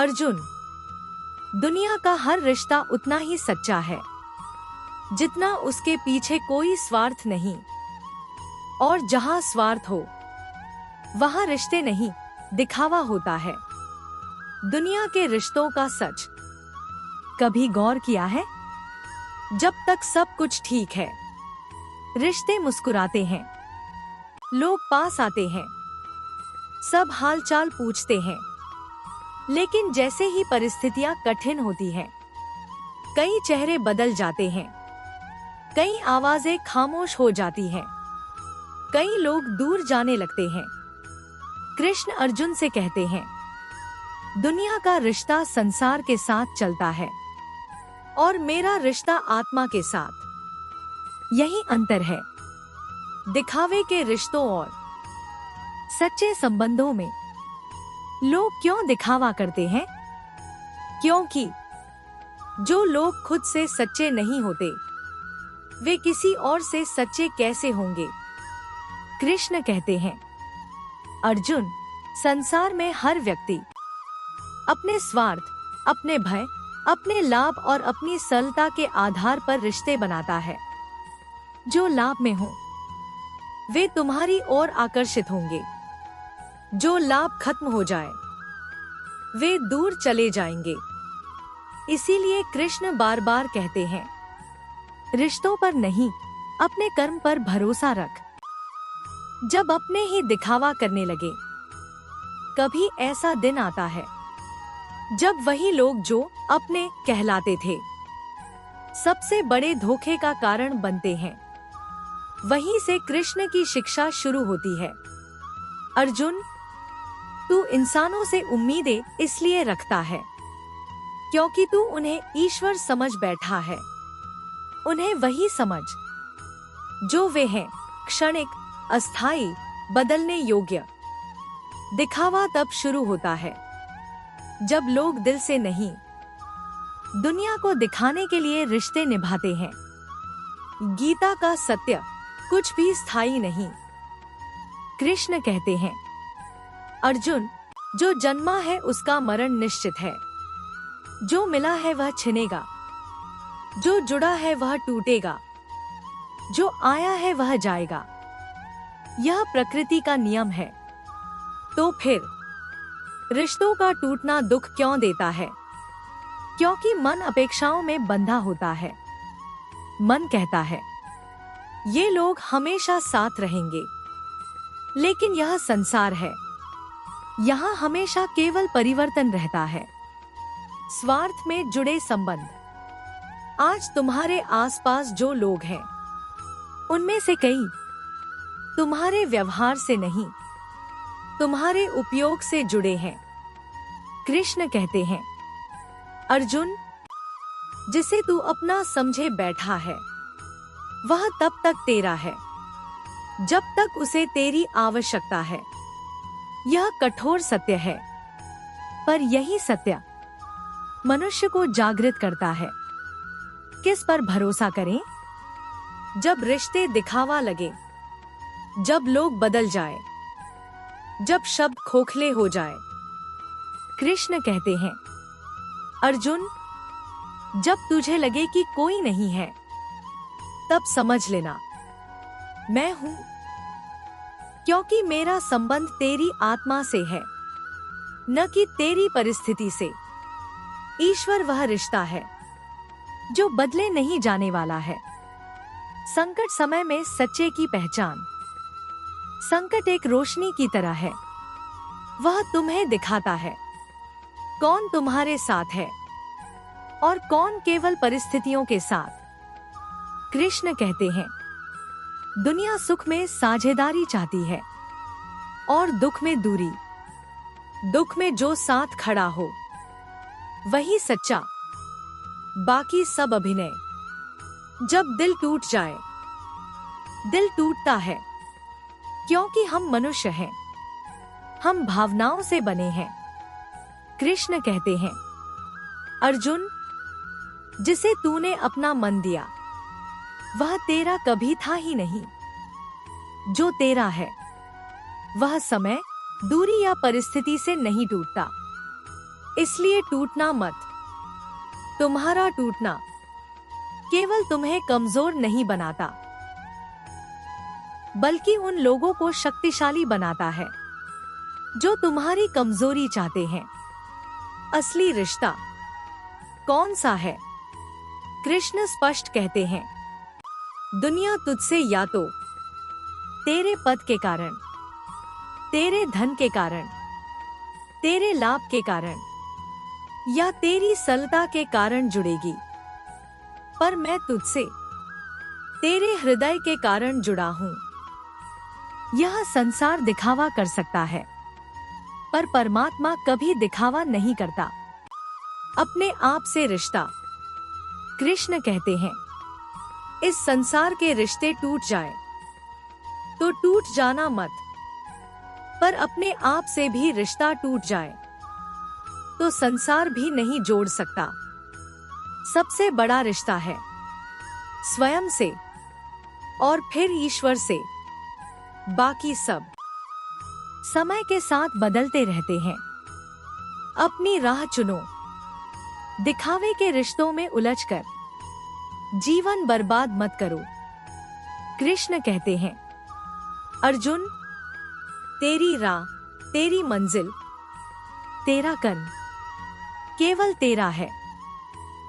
अर्जुन, दुनिया का हर रिश्ता उतना ही सच्चा है जितना उसके पीछे कोई स्वार्थ नहीं। और जहां स्वार्थ हो वहां रिश्ते नहीं, दिखावा होता है। दुनिया के रिश्तों का सच कभी गौर किया है? जब तक सब कुछ ठीक है, रिश्ते मुस्कुराते हैं, लोग पास आते हैं, सब हालचाल पूछते हैं। लेकिन जैसे ही परिस्थितियां कठिन होती हैं, कई चेहरे बदल जाते हैं, कई आवाजें खामोश हो जाती हैं, कई लोग दूर जाने लगते हैं। कृष्ण अर्जुन से कहते हैं, दुनिया का रिश्ता संसार के साथ चलता है और मेरा रिश्ता आत्मा के साथ। यही अंतर है दिखावे के रिश्तों और सच्चे संबंधों में। लोग क्यों दिखावा करते हैं? क्योंकि जो लोग खुद से सच्चे नहीं होते, वे किसी और से सच्चे कैसे होंगे? कृष्ण कहते हैं, अर्जुन, संसार में हर व्यक्ति अपने स्वार्थ, अपने भय, अपने लाभ और अपनी सरलता के आधार पर रिश्ते बनाता है। जो लाभ में हो वे तुम्हारी ओर आकर्षित होंगे, जो लाभ खत्म हो जाए वे दूर चले जाएंगे। इसीलिए कृष्ण बार बार कहते हैं, रिश्तों पर नहीं, अपने कर्म पर भरोसा रख। जब अपने ही दिखावा करने लगे, कभी ऐसा दिन आता है जब वही लोग जो अपने कहलाते थे, सबसे बड़े धोखे का कारण बनते हैं। वहीं से कृष्ण की शिक्षा शुरू होती है। अर्जुन, तू इंसानों से उम्मीदें इसलिए रखता है क्योंकि तू उन्हें ईश्वर समझ बैठा है। उन्हें वही समझ जो वे हैं, क्षणिक, अस्थायी, बदलने योग्य। दिखावा तब शुरू होता है जब लोग दिल से नहीं, दुनिया को दिखाने के लिए रिश्ते निभाते हैं। गीता का सत्य कुछ भी स्थायी नहीं। कृष्ण कहते हैं, अर्जुन, जो जन्मा है उसका मरण निश्चित है। जो मिला है वह छिनेगा, जो जुड़ा है वह टूटेगा, जो आया है वह जाएगा। यह प्रकृति का नियम है। तो फिर रिश्तों का टूटना दुख क्यों देता है? क्योंकि मन अपेक्षाओं में बंधा होता है। मन कहता है, ये लोग हमेशा साथ रहेंगे, लेकिन यह संसार है, यहाँ हमेशा केवल परिवर्तन रहता है। स्वार्थ में जुड़े संबंध। आज तुम्हारे आसपास जो लोग हैं, उनमें से कई तुम्हारे व्यवहार से नहीं, तुम्हारे उपयोग से जुड़े हैं। कृष्ण कहते हैं, अर्जुन, जिसे तू अपना समझे बैठा है, वह तब तक तेरा है जब तक उसे तेरी आवश्यकता है। यह कठोर सत्य है, पर यही सत्य मनुष्य को जागृत करता है। किस पर भरोसा करें? जब रिश्ते दिखावा लगे, जब लोग बदल जाए, जब शब्द खोखले हो जाए। कृष्ण कहते हैं, अर्जुन, जब तुझे लगे कि कोई नहीं है, तब समझ लेना मैं हूं। क्योंकि मेरा संबंध तेरी आत्मा से है, न कि तेरी परिस्थिति से। ईश्वर वह रिश्ता है जो बदले नहीं जाने वाला है। संकट समय में सच्चे की पहचान। संकट एक रोशनी की तरह है, वह तुम्हें दिखाता है कौन तुम्हारे साथ है और कौन केवल परिस्थितियों के साथ। कृष्ण कहते हैं, दुनिया सुख में साझेदारी चाहती है और दुख में दूरी। दुख में जो साथ खड़ा हो वही सच्चा, बाकी सब अभिनय। जब दिल टूट जाए, दिल टूटता है क्योंकि हम मनुष्य हैं, हम भावनाओं से बने हैं। कृष्ण कहते हैं, अर्जुन, जिसे तूने अपना मन दिया, वह तेरा कभी था ही नहीं। जो तेरा है वह समय, दूरी या परिस्थिति से नहीं टूटता। इसलिए टूटना मत। तुम्हारा टूटना केवल तुम्हें कमजोर नहीं बनाता, बल्कि उन लोगों को शक्तिशाली बनाता है जो तुम्हारी कमजोरी चाहते हैं। असली रिश्ता कौन सा है? कृष्ण स्पष्ट कहते हैं, दुनिया तुझसे या तो तेरे पद के कारण, तेरे धन के कारण, तेरे लाभ के कारण या तेरी सरलता के कारण जुड़ेगी, पर मैं तुझसे तेरे हृदय के कारण जुड़ा हूं। यह संसार दिखावा कर सकता है, पर परमात्मा कभी दिखावा नहीं करता। अपने आप से रिश्ता। कृष्ण कहते हैं, इस संसार के रिश्ते टूट जाए तो टूट जाना मत, पर अपने आप से भी रिश्ता टूट जाए तो संसार भी नहीं जोड़ सकता। सबसे बड़ा रिश्ता है स्वयं से और फिर ईश्वर से। बाकी सब समय के साथ बदलते रहते हैं। अपनी राह चुनो। दिखावे के रिश्तों में उलझकर जीवन बर्बाद मत करो। कृष्ण कहते हैं, अर्जुन, तेरी राह, तेरी मंजिल, तेरा कर्म केवल तेरा है।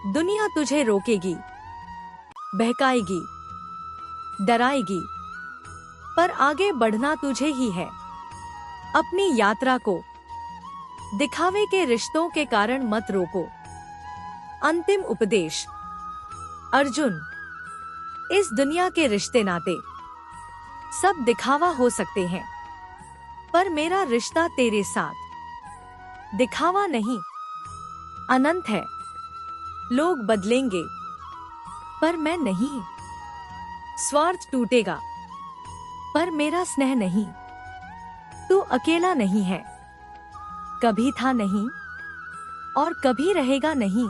दुनिया तुझे रोकेगी, बहकाएगी, डराएगी, पर आगे बढ़ना तुझे ही है। अपनी यात्रा को दिखावे के रिश्तों के कारण मत रोको। अंतिम उपदेश। अर्जुन, इस दुनिया के रिश्ते नाते सब दिखावा हो सकते हैं, पर मेरा रिश्ता तेरे साथ दिखावा नहीं, अनंत है। लोग बदलेंगे, पर मैं नहीं। स्वार्थ टूटेगा, पर मेरा स्नेह नहीं। तू अकेला नहीं है, कभी था नहीं और कभी रहेगा नहीं।